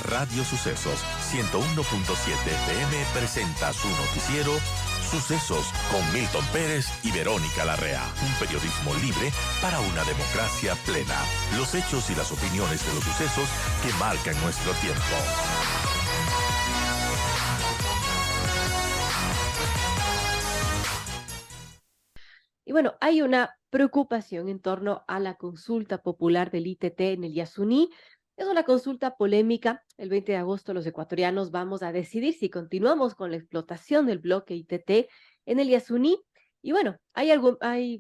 Radio Sucesos 101.7 FM presenta su noticiero Sucesos con Milton Pérez y Verónica Larrea. Un periodismo libre para una democracia plena. Los hechos y las opiniones de los sucesos que marcan nuestro tiempo. Y bueno, hay una preocupación en torno a la consulta popular del ITT en el Yasuní. Es una consulta polémica. El 20 de agosto los ecuatorianos vamos a decidir si continuamos con la explotación del bloque ITT en el Yasuní. Y bueno, hay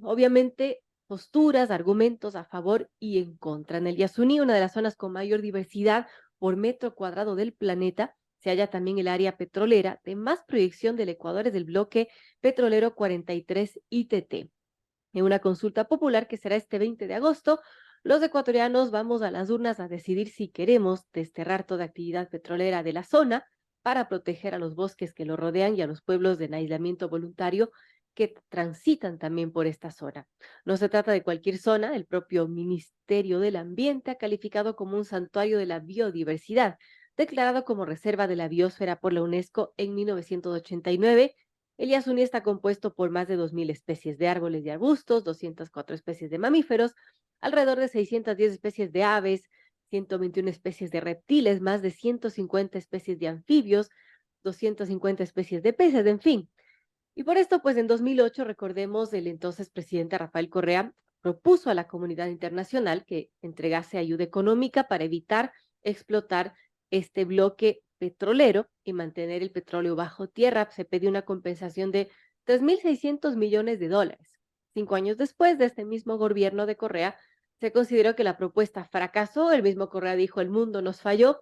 obviamente posturas, argumentos a favor y en contra. En el Yasuní, una de las zonas con mayor diversidad por metro cuadrado del planeta, se halla también el área petrolera de más proyección del Ecuador, es del bloque petrolero 43 ITT. En una consulta popular que será este 20 de agosto, los ecuatorianos vamos a las urnas a decidir si queremos desterrar toda actividad petrolera de la zona para proteger a los bosques que lo rodean y a los pueblos en aislamiento voluntario que transitan también por esta zona. No se trata de cualquier zona. El propio Ministerio del Ambiente ha calificado como un santuario de la biodiversidad, declarado como reserva de la biosfera por la UNESCO en 1989. El Yasuní está compuesto por más de 2.000 especies de árboles y arbustos, 204 especies de mamíferos, alrededor de 610 especies de aves, 121 especies de reptiles, más de 150 especies de anfibios, 250 especies de peces, en fin. Y por esto, pues en 2008, recordemos, el entonces presidente Rafael Correa propuso a la comunidad internacional que entregase ayuda económica para evitar explotar este bloque petrolero y mantener el petróleo bajo tierra. Se pidió una compensación de 3.600 millones de dólares. 5 años después de este mismo gobierno de Correa, se consideró que la propuesta fracasó. El mismo Correa dijo: el mundo nos falló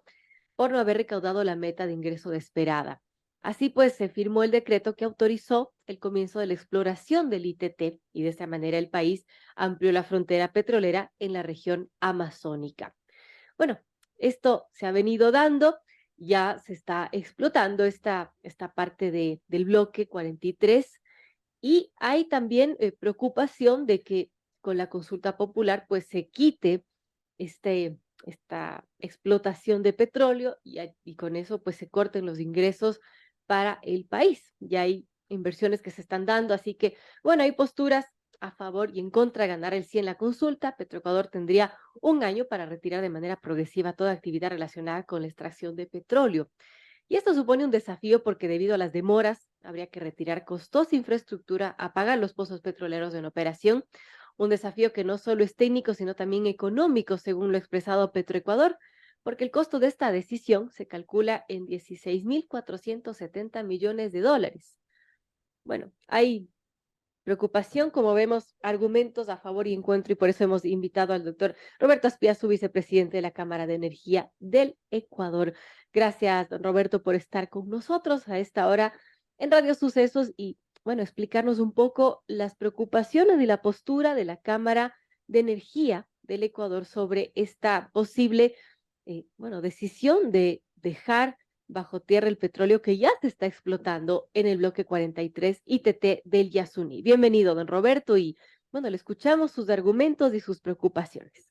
por no haber recaudado la meta de ingreso esperada. Así pues, se firmó el decreto que autorizó el comienzo de la exploración del ITT y de esta manera el país amplió la frontera petrolera en la región amazónica. Bueno, esto se ha venido dando, ya se está explotando esta parte del bloque 43 y hay también preocupación de que con la consulta popular pues se quite esta explotación de petróleo y con eso pues se corten los ingresos para el país. Ya hay inversiones que se están dando, así que bueno, hay posturas a favor y en contra de ganar el sí en la consulta. Petroecuador tendría un año para retirar de manera progresiva toda actividad relacionada con la extracción de petróleo. Y esto supone un desafío porque debido a las demoras habría que retirar costosa infraestructura, apagar los pozos petroleros en operación, un desafío que no solo es técnico, sino también económico, según lo expresado Petroecuador, porque el costo de esta decisión se calcula en 16.470 millones de dólares. Bueno, hay preocupación, como vemos, argumentos a favor y en contra, y por eso hemos invitado al doctor Roberto Azpiazu, vicepresidente de la Cámara de Energía del Ecuador. Gracias, don Roberto, por estar con nosotros a esta hora en Radio Sucesos y, bueno, explicarnos un poco las preocupaciones y la postura de la Cámara de Energía del Ecuador sobre esta posible, decisión de dejar bajo tierra el petróleo que ya se está explotando en el bloque 43 ITT del Yasuní. Bienvenido, don Roberto, y bueno, le escuchamos sus argumentos y sus preocupaciones.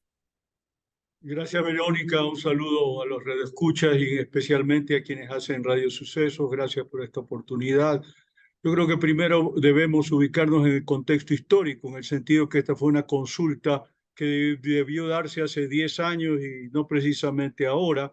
Gracias, Verónica. Un saludo a los radioescuchas y especialmente a quienes hacen Radio Sucesos. Gracias por esta oportunidad. Yo creo que primero debemos ubicarnos en el contexto histórico, en el sentido que esta fue una consulta que debió darse hace 10 años y no precisamente ahora.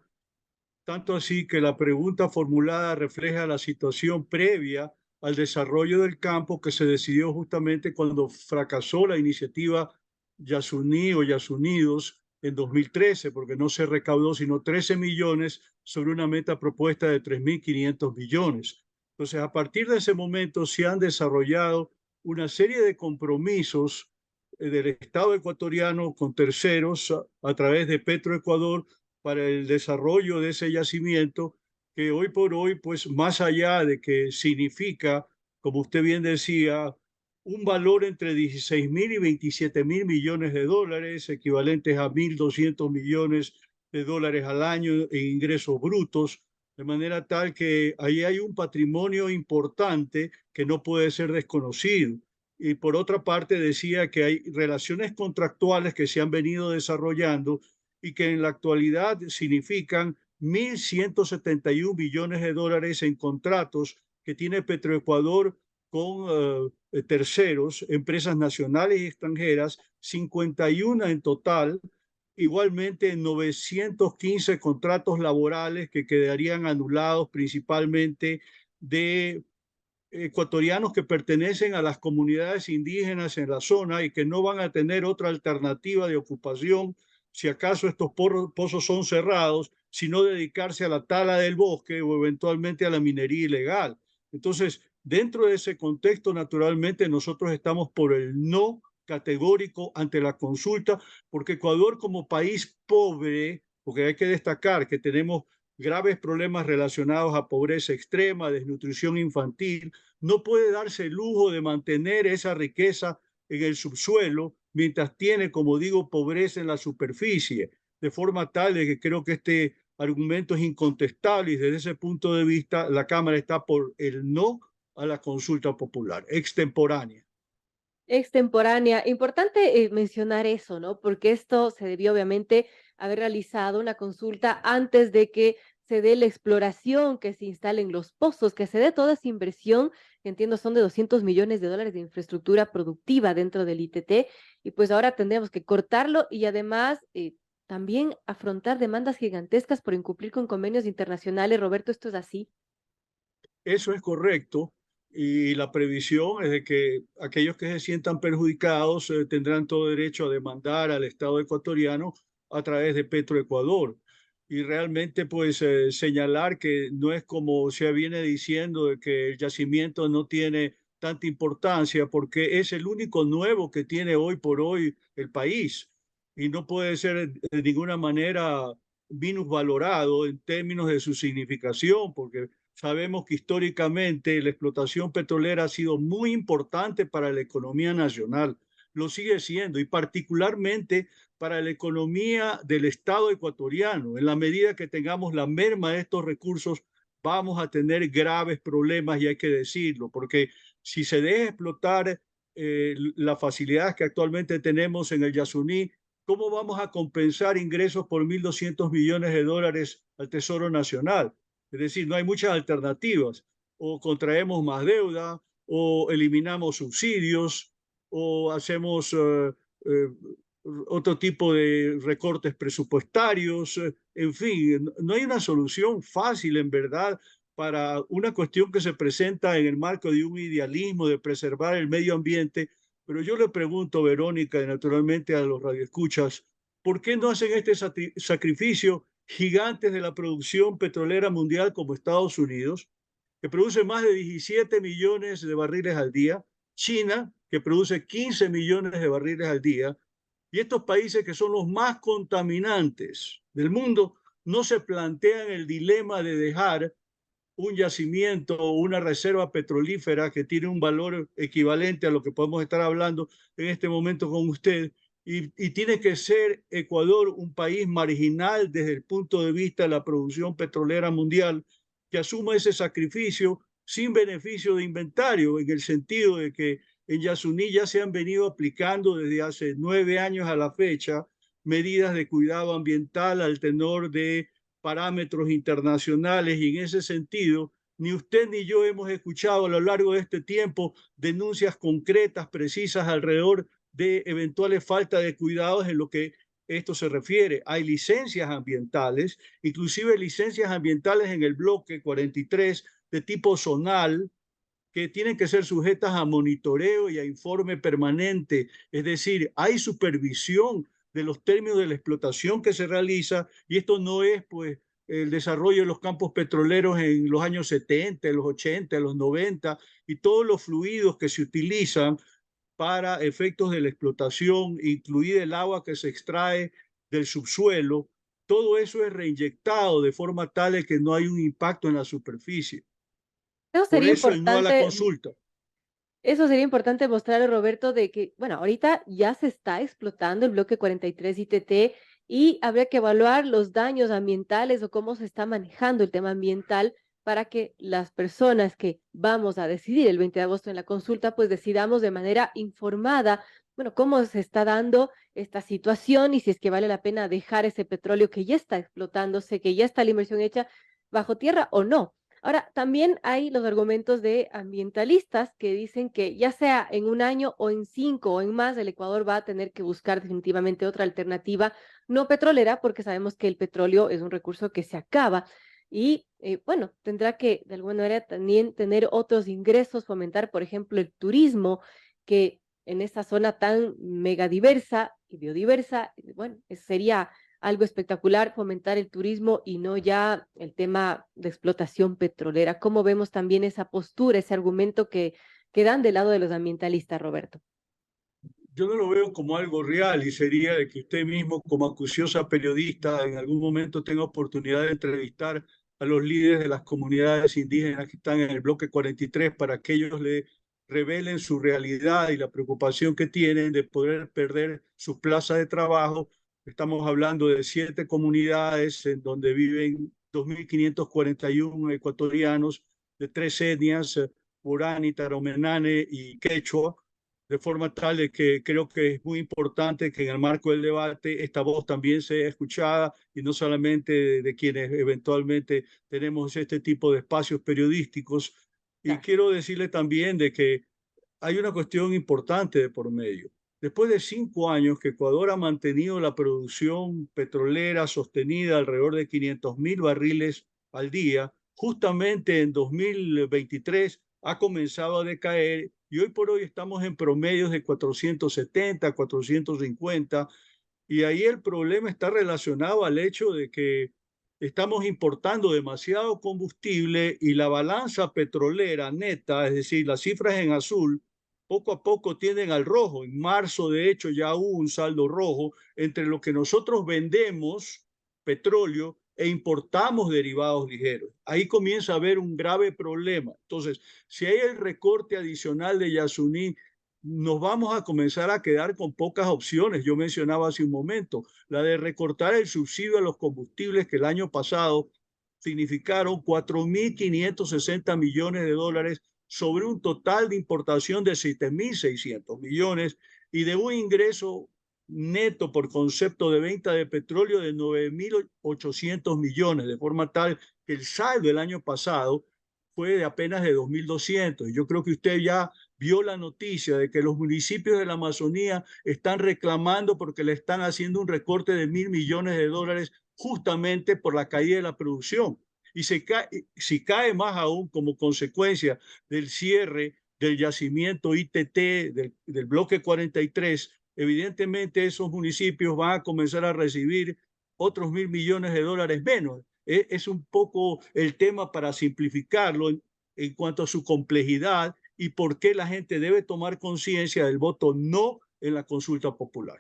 Tanto así que la pregunta formulada refleja la situación previa al desarrollo del campo que se decidió justamente cuando fracasó la iniciativa Yasuní o Yasunidos en 2013, porque no se recaudó sino 13 millones sobre una meta propuesta de 3.500 millones. Entonces, a partir de ese momento se han desarrollado una serie de compromisos del Estado ecuatoriano con terceros a través de Petroecuador para el desarrollo de ese yacimiento que hoy por hoy, pues más allá de que significa, como usted bien decía, un valor entre 16.000 y 27.000 millones de dólares, equivalentes a 1.200 millones de dólares al año en ingresos brutos, de manera tal que ahí hay un patrimonio importante que no puede ser desconocido. Y por otra parte decía que hay relaciones contractuales que se han venido desarrollando y que en la actualidad significan 1.171 billones de dólares en contratos que tiene Petroecuador con terceros, empresas nacionales y extranjeras, 51 en total, igualmente 915 contratos laborales que quedarían anulados principalmente de ecuatorianos que pertenecen a las comunidades indígenas en la zona y que no van a tener otra alternativa de ocupación si acaso estos pozos son cerrados, sino dedicarse a la tala del bosque o eventualmente a la minería ilegal. Entonces, dentro de ese contexto, naturalmente, nosotros estamos por el no categórico ante la consulta, porque Ecuador como país pobre, porque hay que destacar que tenemos graves problemas relacionados a pobreza extrema, desnutrición infantil, no puede darse el lujo de mantener esa riqueza en el subsuelo mientras tiene, como digo, pobreza en la superficie, de forma tal de que creo que este argumento es incontestable y desde ese punto de vista la Cámara está por el no a la consulta popular, extemporánea. Extemporánea. Importante mencionar eso, ¿no? Porque esto se debió obviamente haber realizado una consulta antes de que se dé la exploración, que se instalen los pozos, que se dé toda esa inversión, que entiendo son de 200 millones de dólares de infraestructura productiva dentro del ITT, y pues ahora tendremos que cortarlo y además también afrontar demandas gigantescas por incumplir con convenios internacionales. Roberto, ¿esto es así? Eso es correcto y la previsión es de que aquellos que se sientan perjudicados tendrán todo derecho a demandar al Estado ecuatoriano a través de Petroecuador. Y realmente, pues, señalar que no es como se viene diciendo de que el yacimiento no tiene tanta importancia porque es el único nuevo que tiene hoy por hoy el país y no puede ser de ninguna manera minusvalorado en términos de su significación porque sabemos que históricamente la explotación petrolera ha sido muy importante para la economía nacional, lo sigue siendo, y particularmente para la economía del Estado ecuatoriano. En la medida que tengamos la merma de estos recursos, vamos a tener graves problemas, y hay que decirlo, porque si se deja explotar las facilidades que actualmente tenemos en el Yasuní, ¿cómo vamos a compensar ingresos por 1.200 millones de dólares al Tesoro Nacional? Es decir, no hay muchas alternativas. O contraemos más deuda, o eliminamos subsidios, o hacemos eh, otro tipo de recortes presupuestarios. En fin, no hay una solución fácil en verdad para una cuestión que se presenta en el marco de un idealismo de preservar el medio ambiente. Pero yo le pregunto, Verónica, y naturalmente a los radioescuchas, ¿por qué no hacen este sacrificio gigantes de la producción petrolera mundial como Estados Unidos, que produce más de 17 millones de barriles al día, China, que produce 15 millones de barriles al día, y estos países que son los más contaminantes del mundo no se plantean el dilema de dejar un yacimiento o una reserva petrolífera que tiene un valor equivalente a lo que podemos estar hablando en este momento con usted, y tiene que ser Ecuador un país marginal desde el punto de vista de la producción petrolera mundial, que asuma ese sacrificio sin beneficio de inventario, en el sentido de que en Yasuní ya se han venido aplicando desde hace 9 años a la fecha medidas de cuidado ambiental al tenor de parámetros internacionales, y en ese sentido ni usted ni yo hemos escuchado a lo largo de este tiempo denuncias concretas, precisas alrededor de eventuales faltas de cuidados en lo que esto se refiere. Hay licencias ambientales, inclusive licencias ambientales en el bloque 43 de tipo zonal, que tienen que ser sujetas a monitoreo y a informe permanente. Es decir, hay supervisión de los términos de la explotación que se realiza, y esto no es pues el desarrollo de los campos petroleros en los años 70, los 80, los 90 y todos los fluidos que se utilizan para efectos de la explotación, incluida el agua que se extrae del subsuelo. Todo eso es reinyectado de forma tal que no hay un impacto en la superficie. Eso Por sería eso el no a la importante. consulta. Eso sería importante mostrarle, Roberto, de que, bueno, ahorita ya se está explotando el bloque 43 ITT y habría que evaluar los daños ambientales o cómo se está manejando el tema ambiental para que las personas que vamos a decidir el 20 de agosto en la consulta, pues decidamos de manera informada bueno, cómo se está dando esta situación y si es que vale la pena dejar ese petróleo que ya está explotándose, que ya está la inversión hecha bajo tierra o no. Ahora, también hay los argumentos de ambientalistas que dicen que ya sea en un año o en 5 o en más, el Ecuador va a tener que buscar definitivamente otra alternativa no petrolera, porque sabemos que el petróleo es un recurso que se acaba y, bueno, tendrá que de alguna manera también tener otros ingresos, fomentar, por ejemplo, el turismo, que en esta zona tan megadiversa y biodiversa, bueno, sería algo espectacular fomentar el turismo y no ya el tema de explotación petrolera. ¿Cómo vemos también esa postura, ese argumento que dan del lado de los ambientalistas, Roberto? Yo no lo veo como algo real y sería de que usted mismo, como acuciosa periodista, en algún momento tenga oportunidad de entrevistar a los líderes de las comunidades indígenas que están en el bloque 43 para que ellos le revelen su realidad y la preocupación que tienen de poder perder sus plazas de trabajo. Estamos hablando de 7 comunidades en donde viven 2.541 ecuatorianos de 3 etnias, Guarani, Taromenane y Quechua, de forma tal de que creo que es muy importante que en el marco del debate esta voz también sea escuchada y no solamente de quienes eventualmente tenemos este tipo de espacios periodísticos. Y Claro. quiero decirle también de que hay una cuestión importante de por medio. Después de 5 años que Ecuador ha mantenido la producción petrolera sostenida alrededor de 500.000 barriles al día, justamente en 2023 ha comenzado a decaer y hoy por hoy estamos en promedios de 470, 450, y ahí el problema está relacionado al hecho de que estamos importando demasiado combustible y la balanza petrolera neta, es decir, las cifras en azul, poco a poco tienden al rojo. En marzo, de hecho, ya hubo un saldo rojo entre lo que nosotros vendemos, petróleo, e importamos derivados ligeros. Ahí comienza a haber un grave problema. Entonces, si hay el recorte adicional de Yasuní, nos vamos a comenzar a quedar con pocas opciones. Yo mencionaba hace un momento la de recortar el subsidio a los combustibles que el año pasado significaron 4.560 millones de dólares sobre un total de importación de 7.600 millones y de un ingreso neto por concepto de venta de petróleo de 9.800 millones, de forma tal que el saldo del año pasado fue de apenas de 2.200. Y yo creo que usted ya vio la noticia de que los municipios de la Amazonía están reclamando porque le están haciendo un recorte de 1.000 millones de dólares justamente por la caída de la producción. Y si cae más aún como consecuencia del cierre del yacimiento ITT del bloque 43, evidentemente esos municipios van a comenzar a recibir otros 1.000 millones de dólares menos. Es un poco el tema para simplificarlo en cuanto a su complejidad y por qué la gente debe tomar conciencia del voto no en la consulta popular.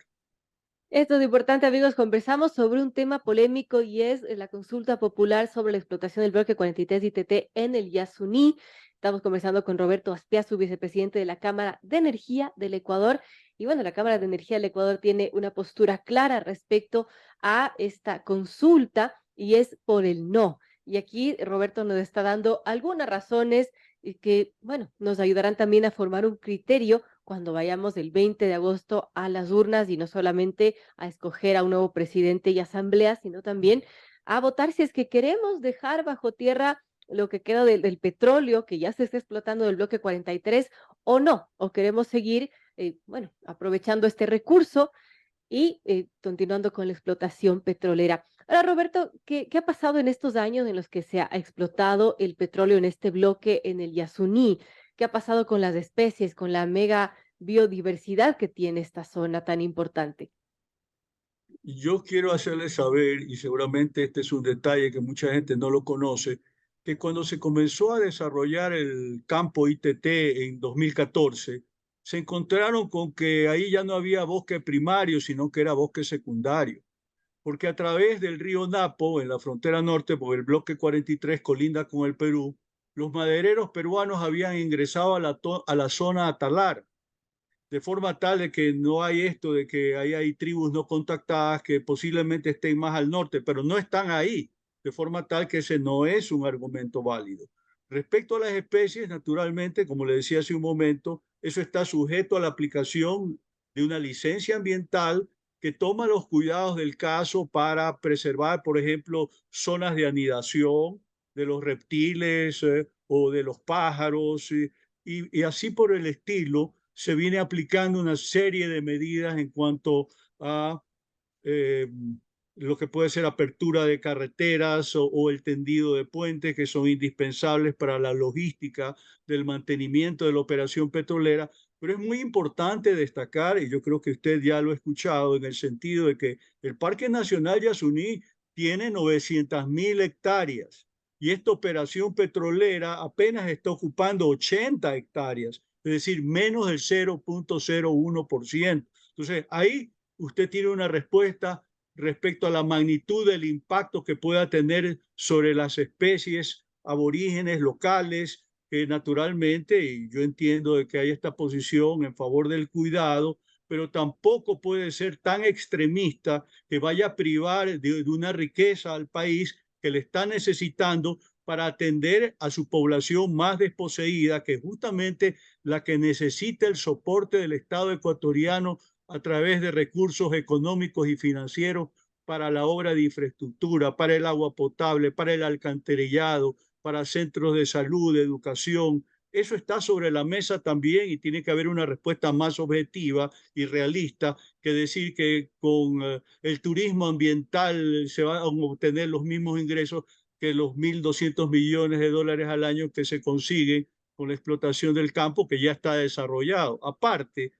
Esto es importante, amigos. Conversamos sobre un tema polémico y es la consulta popular sobre la explotación del bloque 43 ITT en el Yasuní. Estamos conversando con Roberto Azpiazu, vicepresidente de la Cámara de Energía del Ecuador. Y bueno, la Cámara de Energía del Ecuador tiene una postura clara respecto a esta consulta y es por el no. Y aquí Roberto nos está dando algunas razones que, bueno, nos ayudarán también a formar un criterio cuando vayamos el 20 de agosto a las urnas y no solamente a escoger a un nuevo presidente y asamblea, sino también a votar si es que queremos dejar bajo tierra lo que queda del petróleo que ya se está explotando del bloque 43 o no, o queremos seguir, bueno, aprovechando este recurso y continuando con la explotación petrolera. Ahora, Roberto, ¿qué ha pasado en estos años en los que se ha explotado el petróleo en este bloque en el Yasuní? ¿Qué ha pasado con las especies, con la mega biodiversidad que tiene esta zona tan importante? Yo quiero hacerles saber, y seguramente este es un detalle que mucha gente no lo conoce, que cuando se comenzó a desarrollar el campo ITT en 2014, se encontraron con que ahí ya no había bosque primario, sino que era bosque secundario, porque a través del río Napo, en la frontera norte, por el bloque 43 colinda con el Perú, los madereros peruanos habían ingresado a la zona Atalar, de forma tal de que no hay esto de que ahí hay tribus no contactadas que posiblemente estén más al norte, pero no están ahí, de forma tal que ese no es un argumento válido. Respecto a las especies, naturalmente, como le decía hace un momento, eso está sujeto a la aplicación de una licencia ambiental que toma los cuidados del caso para preservar, por ejemplo, zonas de anidación de los reptiles o de los pájaros y así por el estilo. Se viene aplicando una serie de medidas en cuanto a eh, lo que puede ser apertura de carreteras o el tendido de puentes que son indispensables para la logística del mantenimiento de la operación petrolera. Pero es muy importante destacar, y yo creo que usted ya lo ha escuchado, en el sentido de que el Parque Nacional Yasuní tiene 900.000 hectáreas y esta operación petrolera apenas está ocupando 80 hectáreas, es decir, menos del 0,01%. Entonces, ahí usted tiene una respuesta respecto a la magnitud del impacto que pueda tener sobre las especies aborígenes locales, que naturalmente, y yo entiendo de que hay esta posición en favor del cuidado, pero tampoco puede ser tan extremista que vaya a privar de una riqueza al país que le está necesitando para atender a su población más desposeída, que es justamente la que necesita el soporte del Estado ecuatoriano a través de recursos económicos y financieros para la obra de infraestructura, para el agua potable, para el alcantarillado, para centros de salud, de educación. Eso está sobre la mesa también y tiene que haber una respuesta más objetiva y realista que decir que con el turismo ambiental se van a obtener los mismos ingresos que los 1.200 millones de dólares al año que se consiguen con la explotación del campo que ya está desarrollado. Aparte,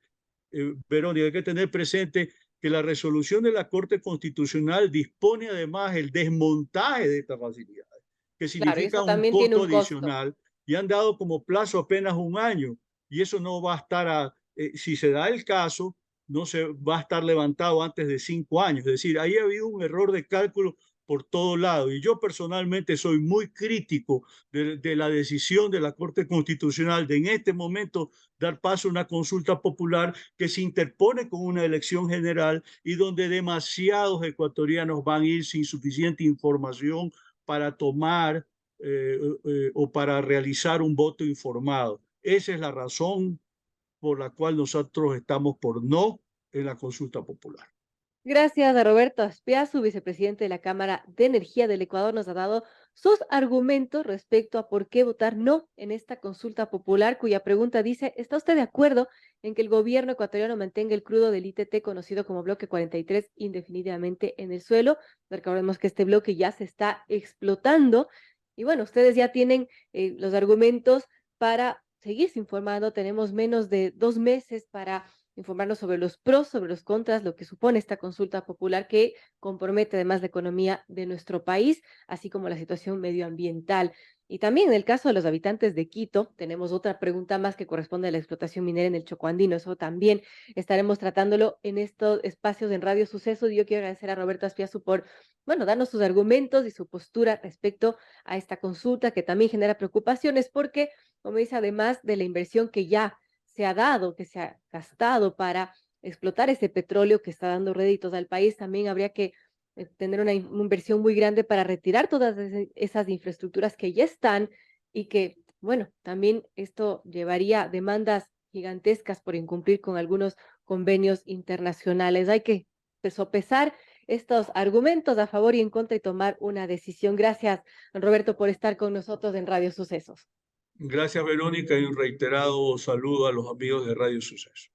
Verónica, hay que tener presente que la resolución de la Corte Constitucional dispone además el desmontaje de estas facilidades, que Claro, y significa eso un también tiene costo un costo. adicional y han dado como plazo apenas un año y eso no va a estar, si se da el caso, no se va a estar levantado antes de 5 años. Es decir, ahí ha habido un error de cálculo por todo lado y yo personalmente soy muy crítico de la decisión de la Corte Constitucional de en este momento dar paso a una consulta popular que se interpone con una elección general y donde demasiados ecuatorianos van a ir sin suficiente información para tomar o para realizar un voto informado. Esa es la razón por la cual nosotros estamos por no en la consulta popular. Gracias a Roberto Aspiazu, vicepresidente de la Cámara de Energía del Ecuador, nos ha dado sus argumentos respecto a por qué votar no en esta consulta popular, cuya pregunta dice, ¿está usted de acuerdo en que el gobierno ecuatoriano mantenga el crudo del ITT conocido como bloque 43 indefinidamente en el suelo? Recordemos que este bloque ya se está explotando y bueno, ustedes ya tienen los argumentos para seguirse informando. Tenemos menos de 2 meses para informarnos sobre los pros, sobre los contras, lo que supone esta consulta popular que compromete además la economía de nuestro país, así como la situación medioambiental. Y también en el caso de los habitantes de Quito, tenemos otra pregunta más que corresponde a la explotación minera en el Choco Andino. Eso también estaremos tratándolo en estos espacios en Radio Suceso. Y yo quiero agradecer a Roberto Aspiazu por, bueno, darnos sus argumentos y su postura respecto a esta consulta que también genera preocupaciones porque, como dice, además de la inversión que ya se ha dado, que se ha gastado para explotar ese petróleo que está dando réditos al país, también habría que tener una inversión muy grande para retirar todas esas infraestructuras que ya están y que, bueno, también esto llevaría demandas gigantescas por incumplir con algunos convenios internacionales. Hay que sopesar estos argumentos a favor y en contra y tomar una decisión. Gracias, Roberto, por estar con nosotros en Radio Sucesos. Gracias, Verónica, y un reiterado saludo a los amigos de Radio Suceso.